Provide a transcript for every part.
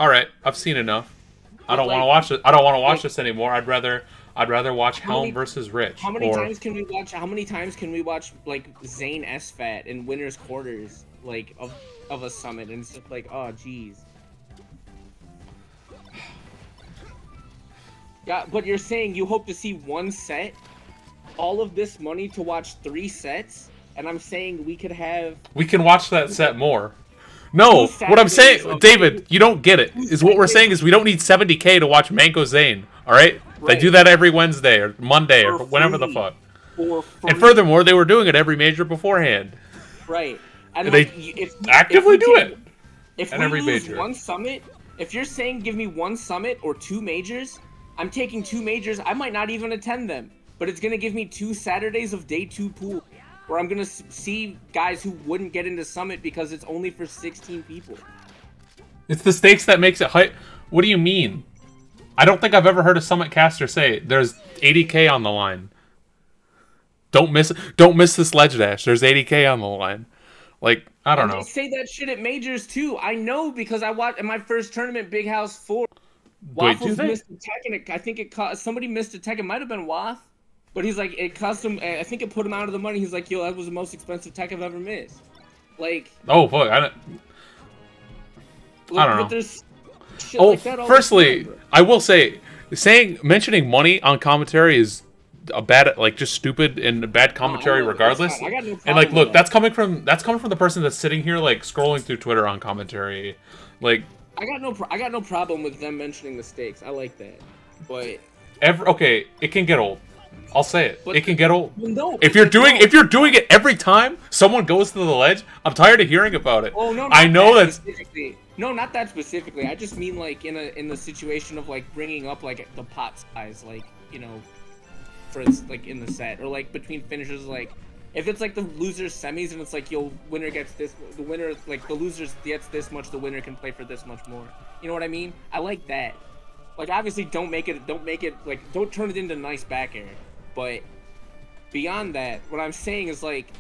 all right, I've seen enough. I don't Like, want to watch it. I don't want to watch like, this anymore. I'd rather watch Helm versus Rich. how many Or times can we watch? How many times can we watch like Zane SFAT in winners quarters, like of a summit, and it's just like, oh jeez. Yeah, but you're saying you hope to see one set, all of this money to watch 3 sets, and I'm saying we can watch that set more. No, what I'm Saturdays saying, of David, you don't get it. 2 Is what we're Saturdays saying is we don't need 70K to watch Mango Zane. All right, they do that every Wednesday or Monday or For whenever the free. fuck. for free. And furthermore, they were doing it every major beforehand. Right. And they actively do it. If at we every lose major. one summit, if you're saying give me 1 summit or 2 majors, I'm taking 2 majors. I might not even attend them, but it's gonna give me 2 Saturdays of day 2 pool, where I'm gonna see guys who wouldn't get into summit because it's only for 16 people. It's the stakes that makes it hype. What do you mean? I don't think I've ever heard a summit caster say there's 80K on the line. Don't miss this ledge dash. There's 80K on the line. Like, I don't know. They say that shit at majors too. I know because I watched in my first tournament, Big House 4. Waffles missed a tech, and I think it cost somebody missed a tech. It might have been Waff, but he's like, it cost him. I think it put him out of the money. He's like, yo, that was the most expensive tech I've ever missed. Like, oh fuck, I don't know. There's shit like that all firstly, the time, I will say, mentioning money on commentary is a bad, like, just stupid and bad commentary regardless. I got no And like, look, that. that's coming from the person that's sitting here like scrolling through Twitter on commentary, like. I got no problem with them mentioning the stakes. I like that, but Okay, it can get old. I'll say it. It can get old. Well, no, if you're doing it every time someone goes to the ledge, I'm tired of hearing about it. Oh no, I know that's no, not that specifically. I just mean like in the situation of like bringing up like the pot size, like, you know, for like in the set or like between finishers, like if it's like the losers semis and it's like, yo, winner gets this, the winner, like the losers gets this much, the winner can play for this much more. You know what I mean? I like that. Like, obviously don't make it like, don't turn it into nice back air. But beyond that, what I'm saying is like,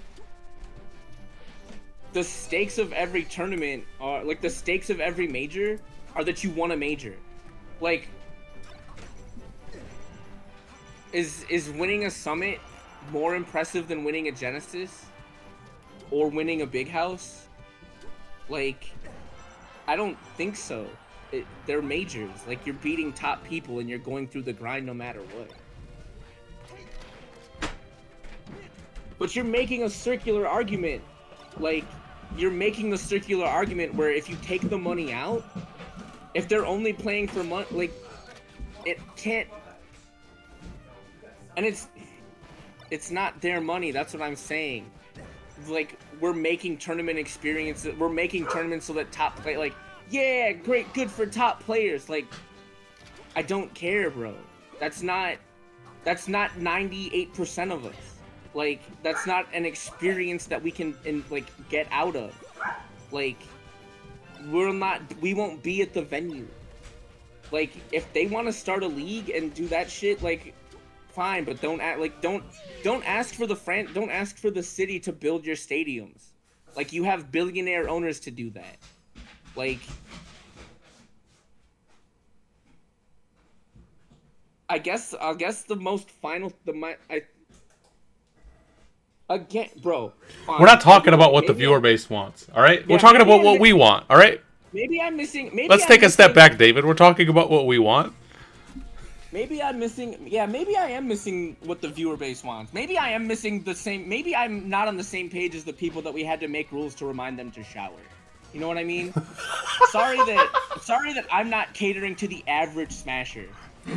the stakes of every tournament are like the stakes of every major are that you won a major. Like, is winning a summit more impressive than winning a Genesis or winning a Big House? Like, I don't think so. They're majors. Like, you're beating top people and you're going through the grind no matter what. But you're making a circular argument. Like, you're making the circular argument where if you take the money out, if they're only playing for money, like, it can't. And it's not their money. That's what I'm saying. Like, we're making tournament experiences. We're making tournaments so that top play, like, yeah, great, good for top players. Like, I don't care, bro. That's not 98% of us. Like, that's not an experience that we can like get out of. Like, we won't be at the venue. Like, if they want to start a league and do that shit, like, fine, but don't ask for the city to build your stadiums. Like, you have billionaire owners to do that. Like, I guess the most final again, bro. Fine. We're not talking about what the viewer base wants, all right? We're talking about what we want, all right? Maybe I'm missing. Let's take a step back, David. We're talking about what we want. Maybe I'm missing. Yeah, maybe I am missing what the viewer base wants. Maybe I am missing the same. Maybe I'm not on the same page as the people that we had to make rules to remind them to shower. You know what I mean? sorry that I'm not catering to the average smasher.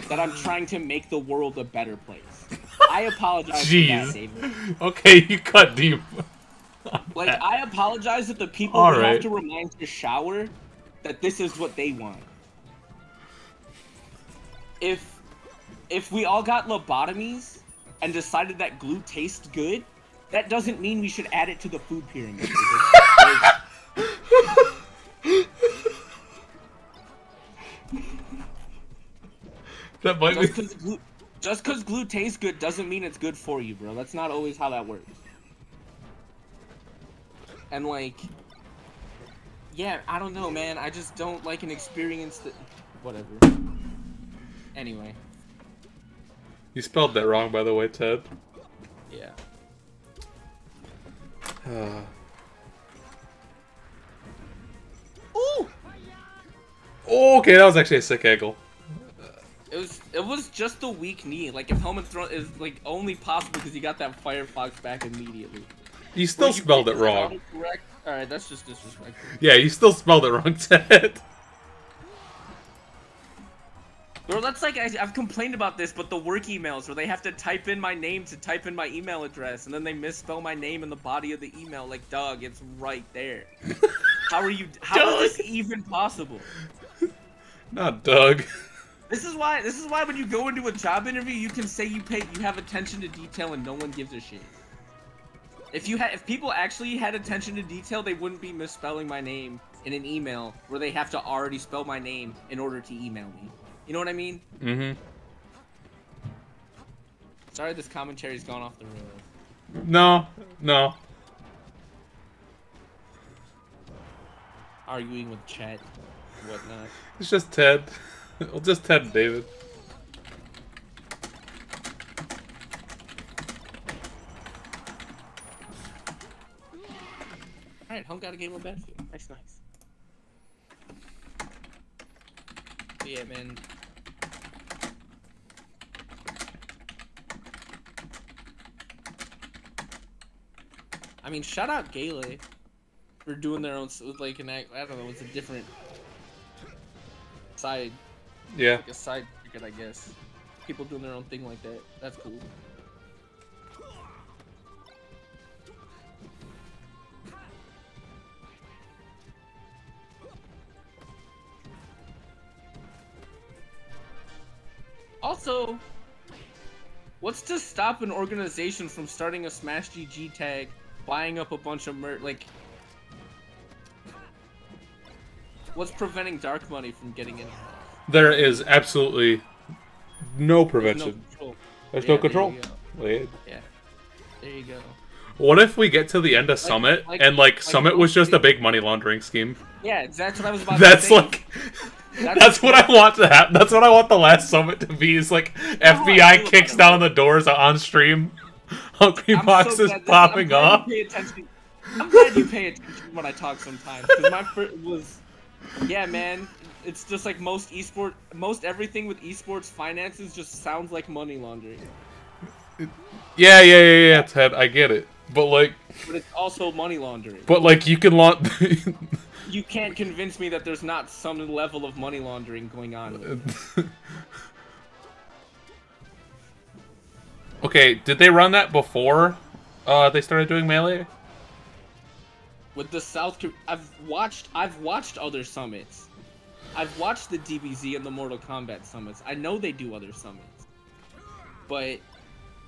That I'm trying to make the world a better place. I apologize for that, David. Okay, you cut deep. Like, I apologize that the people who have to remind to shower that this is what they want. If we all got lobotomies and decided that glue tastes good, that doesn't mean we should add it to the food pyramid. That might be. Just because glue tastes good doesn't mean it's good for you, bro. That's not always how that works. And like, Yeah, I don't know, man. I just don't like an experience that. Whatever. Anyway. You spelled that wrong, by the way, Ted. Yeah. Ooh! Oh, okay, that was actually a sick angle. It was just a weak knee. Like if helmet throw is like only possible because he got that Firefox back immediately. You still spelled it wrong. Alright, that's just disrespectful. Yeah, you still spelled it wrong, Ted. Bro, that's like, I've complained about this, but the work emails where they have to type in my name to type in my email address, and then they misspell my name in the body of the email. Like, Doug, it's right there. How is this even possible? Not Doug. This is why when you go into a job interview, you can say you have attention to detail and no one gives a shit. If people actually had attention to detail, they wouldn't be misspelling my name in an email where they have to already spell my name in order to email me. You know what I mean? Mm-hmm. Sorry this commentary's gone off the rails. No. Arguing with chat, whatnot. It's just Ted. Well, just Ted and David. Alright, home got a game of Battlefield. Nice. But yeah, man. I mean, shout out Gale for doing their own with like an I don't know, it's a different side. Yeah. Like a side ticket, I guess. People doing their own thing like that. That's cool. Also, what's to stop an organization from starting a Smash GG tag, buying up a bunch of like, what's preventing Dark Money from getting in? There is absolutely no prevention. There's no control. Yeah, there you go. What if we get to the end of Summit and Summit was just a big money laundering scheme? Yeah, that's what I was about to say. That's what I want to happen. That's what I want the last Summit to be. Is like FBI kicks down the doors on stream, hungry boxes popping off. I'm glad you pay attention when I talk sometimes. Because my first was, yeah, man. It's just like most everything with esports finances just sounds like money laundering. Yeah, Ted, I get it. But it's also money laundering. But you can You can't convince me that there's not some level of money laundering going on. Okay, did they run that before they started doing Melee? With the South Korea, I've watched other summits. I've watched the DBZ and the Mortal Kombat summits. I know they do other summits. But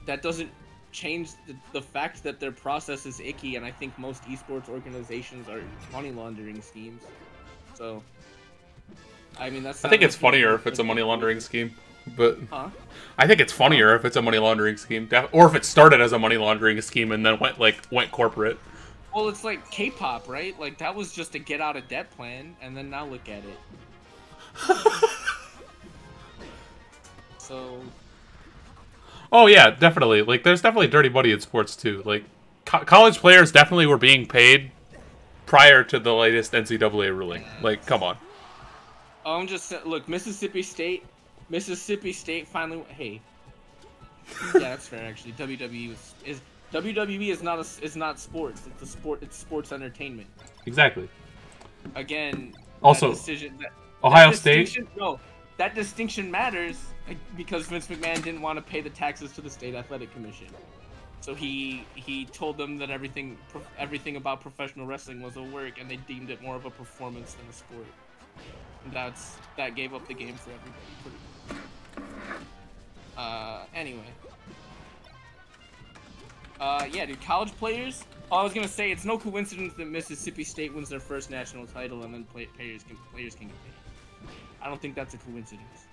that doesn't change the fact that their process is icky, and I think most esports organizations are money laundering schemes. So, I mean, that's. I think it's funnier if it's a money laundering scheme, but I think it's funnier if it's a money laundering scheme, or if it started as a money laundering scheme and then went corporate. Well, it's like K-pop, right? Like that was just a get out of debt plan, and then now look at it. So. Oh yeah, definitely. There's definitely dirty money in sports too. College players definitely were being paid prior to the latest NCAA ruling. Come on. Oh, I'm just look, Mississippi State finally. Hey. Yeah, that's fair actually. WWE is not sports. It's a sport. It's sports entertainment. Exactly. Again. Also, Ohio State. No, that distinction matters. Because Vince McMahon didn't want to pay the taxes to the state athletic commission, so he told them that everything about professional wrestling was a work, and they deemed it more of a performance than a sport. And that gave up the game for everybody. Pretty much. Anyway. Yeah, dude, college players. Oh, I was gonna say it's no coincidence that Mississippi State wins their first national title, and then players can get paid. I don't think that's a coincidence.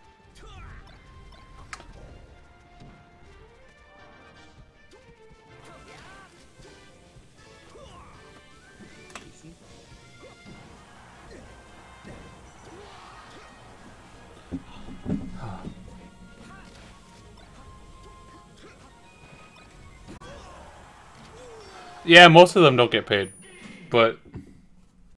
Yeah, most of them don't get paid, but